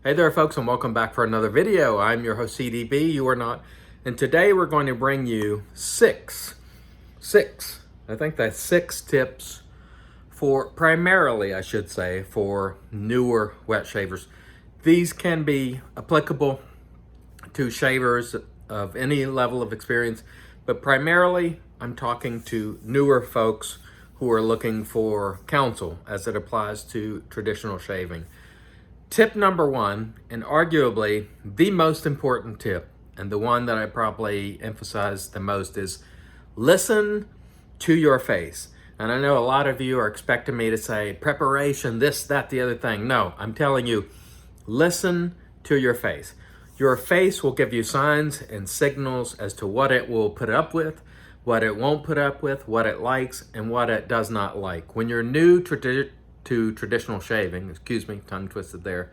Hey there folks, and welcome back for another video. I'm your host CDB, you are not. And today we're going to bring you six tips for, primarily I should say, for newer wet shavers. These can be applicable to shavers of any level of experience, but primarily I'm talking to newer folks who are looking for counsel as it applies to traditional shaving. Tip number one, and arguably the most important tip, and the one that I probably emphasize the most, is listen to your face. And I know a lot of you are expecting me to say preparation, this, that, the other thing. No, I'm telling you, listen to your face. Your face will give you signs and signals as to what it will put up with, what it won't put up with, what it likes, and what it does not like. When you're new to traditional shaving, excuse me, tongue twisted there,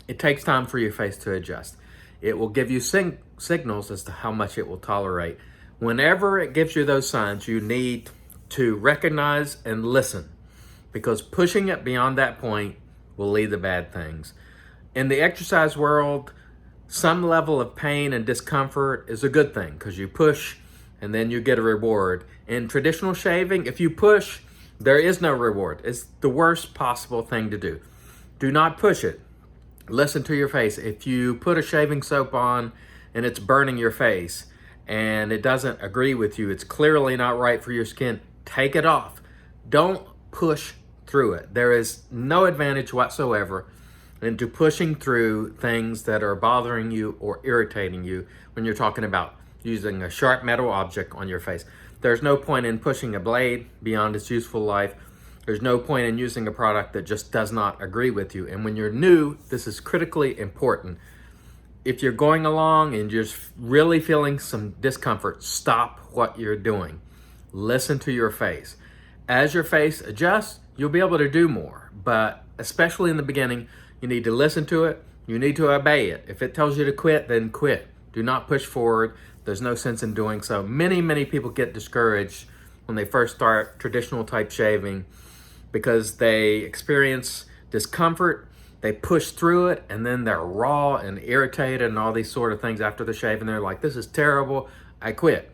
it takes time for your face to adjust. It will give you signals as to how much it will tolerate. Whenever it gives you those signs, you need to recognize and listen, because pushing it beyond that point will lead to bad things. In the exercise world, some level of pain and discomfort is a good thing because you push and then you get a reward. In traditional shaving, if you push, there is no reward. It's the worst possible thing to do. Do not push it. Listen to your face. If you put a shaving soap on and it's burning your face and it doesn't agree with you, it's clearly not right for your skin, take it off. Don't push through it. There is no advantage whatsoever into pushing through things that are bothering you or irritating you when you're talking about using a sharp metal object on your face. There's no point in pushing a blade beyond its useful life. There's no point in using a product that just does not agree with you. And when you're new, this is critically important. If you're going along and you're really feeling some discomfort, stop what you're doing. Listen to your face. As your face adjusts, you'll be able to do more. But especially in the beginning, you need to listen to it. You need to obey it. If it tells you to quit, then quit. Do not push forward. There's no sense in doing so. Many people get discouraged when they first start traditional type shaving because they experience discomfort, they push through it, and then they're raw and irritated and all these sort of things after the shave, and they're like, this is terrible, I quit.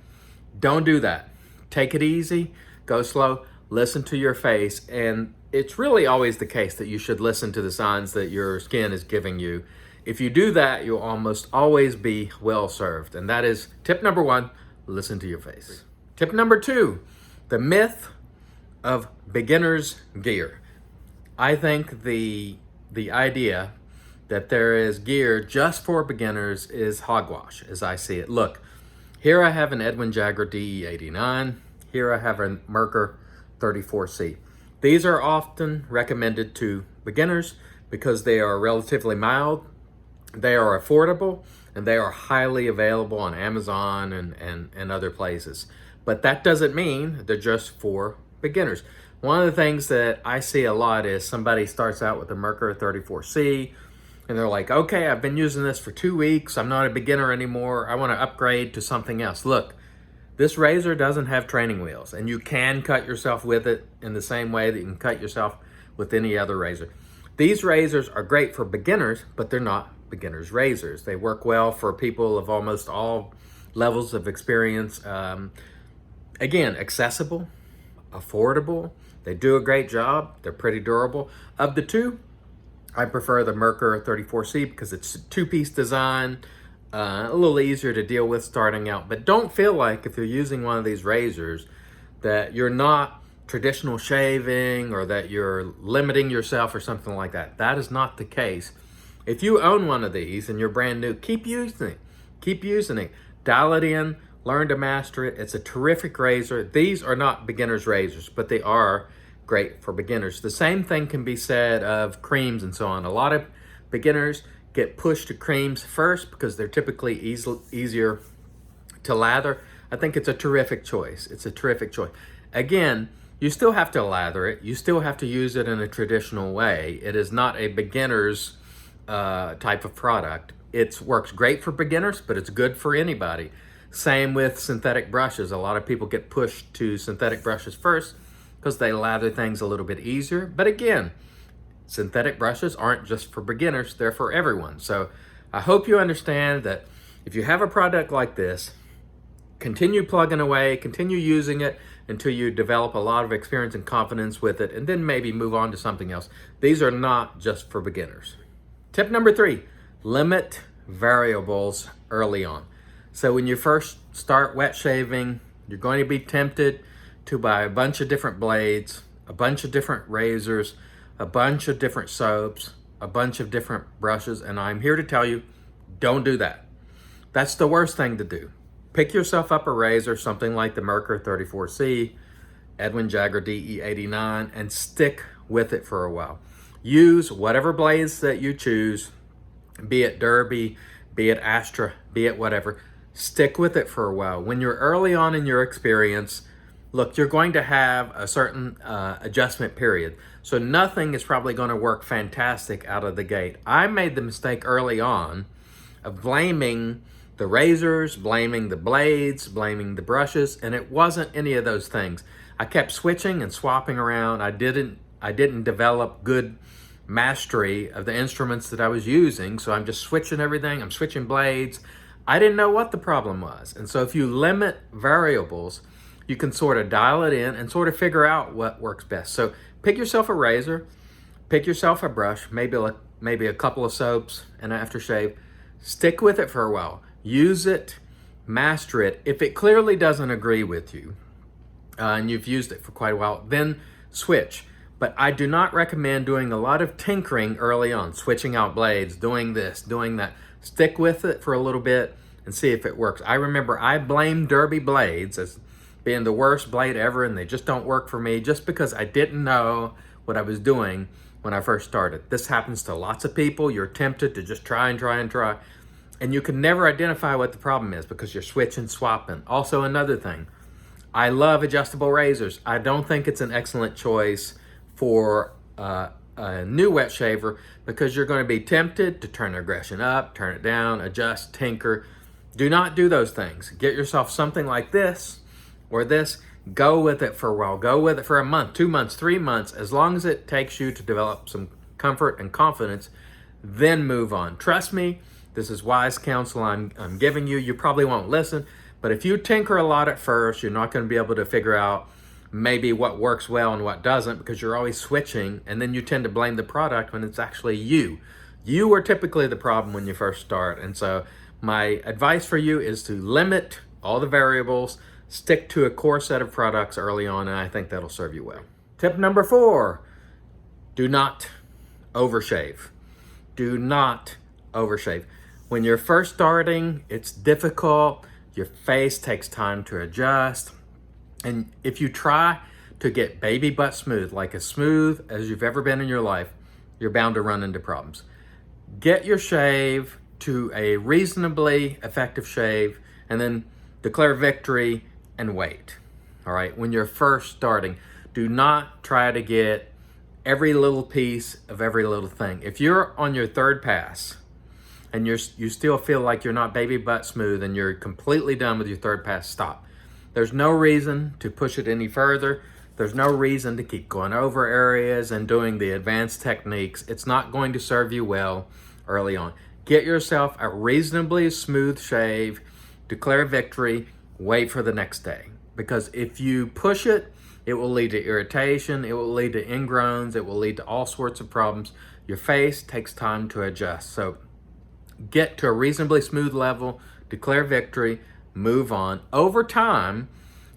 Don't do that. Take it easy, go slow, listen to your face, and it's really always the case that you should listen to the signs that your skin is giving you. If you do that, you'll almost always be well served. And that is tip number one, listen to your face. Tip number two, the myth of beginner's gear. I think the idea that there is gear just for beginners is hogwash as I see it. Look, here I have an Edwin Jagger DE89. Here I have a Merkur 34C. These are often recommended to beginners because they are relatively mild, they are affordable, and they are highly available on Amazon and other places. But that doesn't mean they're just for beginners. One of the things that I see a lot is somebody starts out with the Merkur 34C and they're like, okay, I've been using this for 2 weeks. I'm not a beginner anymore. I want to upgrade to something else. Look, this razor doesn't have training wheels, and you can cut yourself with it in the same way that you can cut yourself with any other razor. These razors are great for beginners, but they're not beginner's razors. They work well for people of almost all levels of experience. Again, accessible, affordable. They do a great job. They're pretty durable. Of the two, I prefer the Merkur 34C because it's a two-piece design, a little easier to deal with starting out. But don't feel like if you're using one of these razors that you're not traditional shaving or that you're limiting yourself or something like that. That is not the case. If you own one of these and you're brand new, keep using it. Keep using it. Dial it in. Learn to master it. It's a terrific razor. These are not beginner's razors, but they are great for beginners. The same thing can be said of creams and so on. A lot of beginners get pushed to creams first because they're typically easier to lather. I think it's a terrific choice. It's a terrific choice. Again, you still have to lather it. You still have to use it in a traditional way. It is not a beginner's type of product. It works great for beginners, but it's good for anybody. Same with synthetic brushes. A lot of people get pushed to synthetic brushes first because they lather things a little bit easier. But again, synthetic brushes aren't just for beginners, they're for everyone. So I hope you understand that if you have a product like this, continue plugging away, continue using it until you develop a lot of experience and confidence with it, and then maybe move on to something else. These are not just for beginners. Tip number 3, limit variables early on. So when you first start wet shaving, you're going to be tempted to buy a bunch of different blades, a bunch of different razors, a bunch of different soaps, a bunch of different brushes, and I'm here to tell you, don't do that. That's the worst thing to do. Pick yourself up a razor, something like the Merkur 34C, Edwin Jagger DE89, and stick with it for a while. Use whatever blades that you choose, be it Derby, be it Astra, be it whatever. Stick with it for a while. When you're early on in your experience, look, you're going to have a certain adjustment period. So nothing is probably going to work fantastic out of the gate. I made the mistake early on of blaming the razors, blaming the blades, blaming the brushes, and it wasn't any of those things. I kept switching and swapping around. I didn't develop good mastery of the instruments that I was using, so I'm just switching everything. I'm switching blades. I didn't know what the problem was. And so if you limit variables, you can sort of dial it in and sort of figure out what works best. So pick yourself a razor, pick yourself a brush, maybe a couple of soaps and an aftershave. Stick with it for a while. Use it, master it. If it clearly doesn't agree with you and you've used it for quite a while, then switch. But I do not recommend doing a lot of tinkering early on, switching out blades, doing this, doing that. Stick with it for a little bit and see if it works. I remember I blamed Derby blades as being the worst blade ever, and they just don't work for me just because I didn't know what I was doing when I first started. This happens to lots of people. You're tempted to just try and try and try. And you can never identify what the problem is because you're switching, swapping. Also, another thing, I love adjustable razors. I don't think it's an excellent choice for a new wet shaver because you're going to be tempted to turn aggression up, turn it down, adjust, tinker. Do not do those things. Get yourself something like this or this. Go with it for a while. Go with it for a month, 2 months, 3 months, as long as it takes you to develop some comfort and confidence, then move on. Trust me, this is wise counsel I'm giving you. You probably won't listen, but if you tinker a lot at first, you're not going to be able to figure out maybe what works well and what doesn't because you're always switching, and then you tend to blame the product when it's actually you. You are typically the problem when you first start, and so my advice for you is to limit all the variables, stick to a core set of products early on, and I think that'll serve you well. Tip number 4, do not overshave. Do not overshave. When you're first starting, it's difficult. Your face takes time to adjust. And if you try to get baby butt smooth, like as smooth as you've ever been in your life, you're bound to run into problems. Get your shave to a reasonably effective shave and then declare victory and wait. All right, when you're first starting, do not try to get every little piece of every little thing. If you're on your third pass and you still feel like you're not baby butt smooth and you're completely done with your third pass, stop. There's no reason to push it any further. There's no reason to keep going over areas and doing the advanced techniques. It's not going to serve you well early on. Get yourself a reasonably smooth shave, declare victory, wait for the next day. Because if you push it, it will lead to irritation, it will lead to ingrowns, it will lead to all sorts of problems. Your face takes time to adjust. So get to a reasonably smooth level, declare victory, move on. Over time,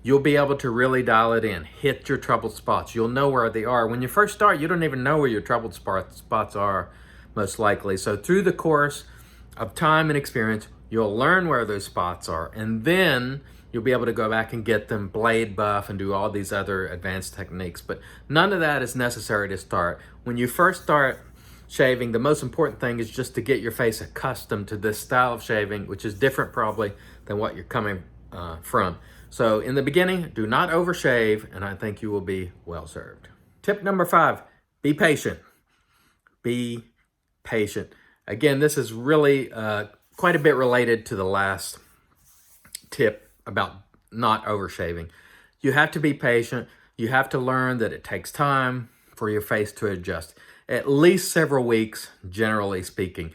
you'll be able to really dial it in, hit your troubled spots. You'll know where they are. When you first start, you don't even know where your troubled spots are, most likely. So through the course of time and experience, you'll learn where those spots are, and then you'll be able to go back and get them blade buff and do all these other advanced techniques. But none of that is necessary to start. When you first start shaving, the most important thing is just to get your face accustomed to this style of shaving, which is different probably than what you're coming from. So in the beginning, do not overshave, and I think you will be well served. Tip number 5, be patient. Be patient. Again, this is really quite a bit related to the last tip about not overshaving. You have to be patient. You have to learn that it takes time for your face to adjust. at least several weeks, generally speaking.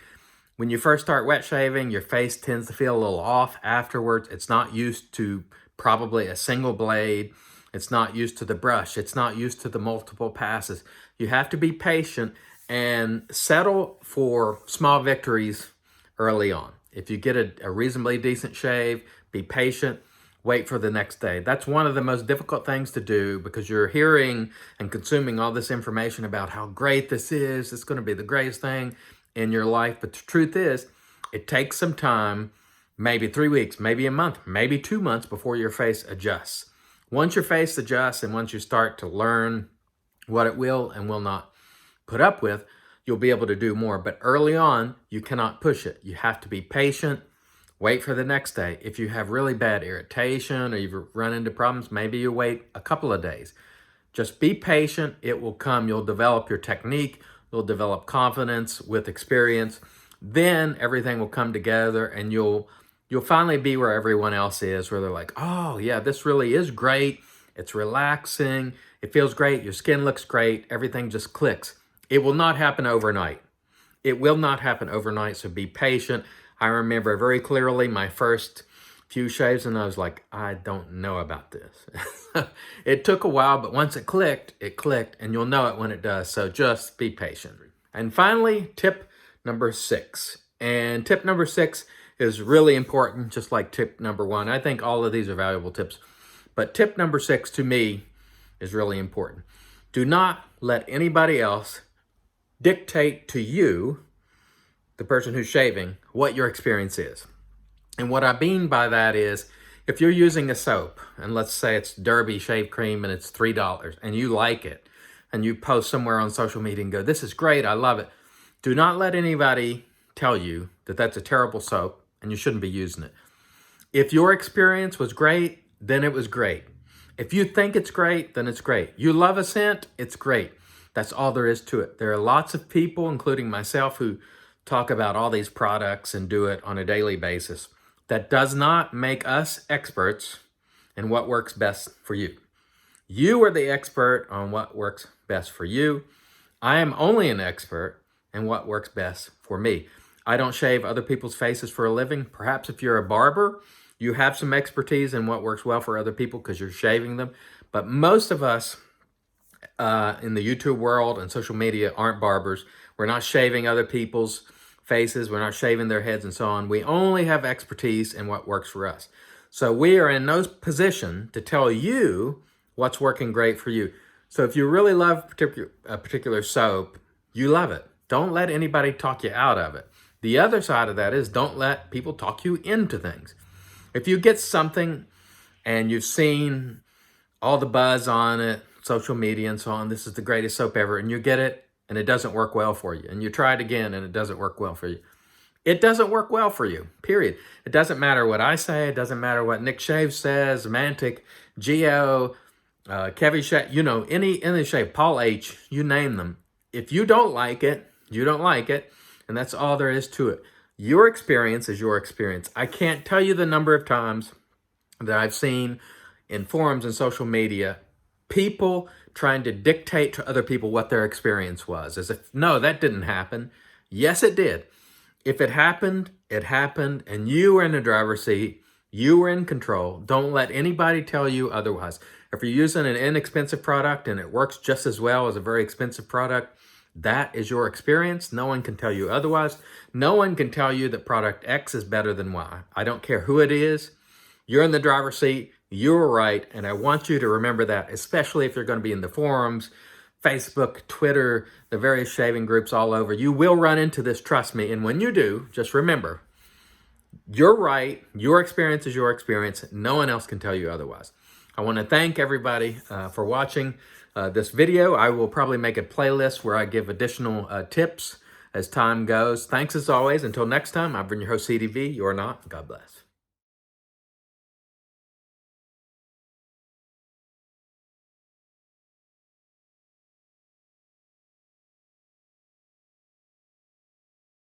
When you first start wet shaving, your face tends to feel a little off afterwards. It's not used to probably a single blade. It's not used to the brush. It's not used to the multiple passes. You have to be patient and settle for small victories early on. If you get a reasonably decent shave, be patient, wait for the next day. That's one of the most difficult things to do because you're hearing and consuming all this information about how great this is. It's going to be the greatest thing in your life. But the truth is, it takes some time, maybe 3 weeks, maybe a month, maybe 2 months before your face adjusts. Once your face adjusts and once you start to learn what it will and will not put up with, you'll be able to do more. But early on, you cannot push it. You have to be patient. Wait for the next day. If you have really bad irritation or you've run into problems, maybe you wait a couple of days. Just be patient. It will come. You'll develop your technique. You'll develop confidence with experience. Then everything will come together and you'll finally be where everyone else is, where they're like, oh yeah, this really is great. It's relaxing. It feels great. Your skin looks great. Everything just clicks. It will not happen overnight. It will not happen overnight, so be patient. I remember very clearly my first few shaves and I was like, I don't know about this. It took a while, but once it clicked, and you'll know it when it does. So just be patient. And finally, tip number 6. And tip number 6 is really important, just like tip number 1. I think all of these are valuable tips. But tip number 6 to me is really important. Do not let anybody else dictate to you, the person who's shaving, what your experience is. And what I mean by that is, if you're using a soap, and let's say it's Derby Shave Cream and it's $3, and you like it, and you post somewhere on social media and go, this is great, I love it. Do not let anybody tell you that that's a terrible soap and you shouldn't be using it. If your experience was great, then it was great. If you think it's great, then it's great. You love a scent, it's great. That's all there is to it. There are lots of people, including myself, who talk about all these products and do it on a daily basis. That does not make us experts in what works best for you. You are the expert on what works best for you. I am only an expert in what works best for me. I don't shave other people's faces for a living. Perhaps if you're a barber, you have some expertise in what works well for other people because you're shaving them. But most of us in the YouTube world and social media aren't barbers. We're not shaving other people's faces. We're not shaving their heads and so on. We only have expertise in what works for us. So we are in no position to tell you what's working great for you. So if you really love a particular soap, you love it. Don't let anybody talk you out of it. The other side of that is don't let people talk you into things. If you get something and you've seen all the buzz on it, social media and so on, this is the greatest soap ever, and you get it and it doesn't work well for you, and you try it again and it doesn't work well for you. It doesn't work well for you, period. It doesn't matter what I say. It doesn't matter what Nick Shave says, Mantic, Geo, Kevin Shave, you know, any shave, Paul H., you name them. If you don't like it, you don't like it, and that's all there is to it. Your experience is your experience. I can't tell you the number of times that I've seen in forums and social media people trying to dictate to other people what their experience was, as if, no, that didn't happen. Yes, it did. If it happened, and you were in the driver's seat, you were in control. Don't let anybody tell you otherwise. If you're using an inexpensive product and it works just as well as a very expensive product, that is your experience. No one can tell you otherwise. No one can tell you that product X is better than Y. I don't care who it is. You're in the driver's seat. You're right. And I want you to remember that, especially if you're going to be in the forums, Facebook, Twitter, the various shaving groups all over. You will run into this, trust me. And when you do, just remember, you're right. Your experience is your experience. No one else can tell you otherwise. I want to thank everybody for watching this video. I will probably make a playlist where I give additional tips as time goes. Thanks as always. Until next time, I've been your host, CDV. You're not. God bless.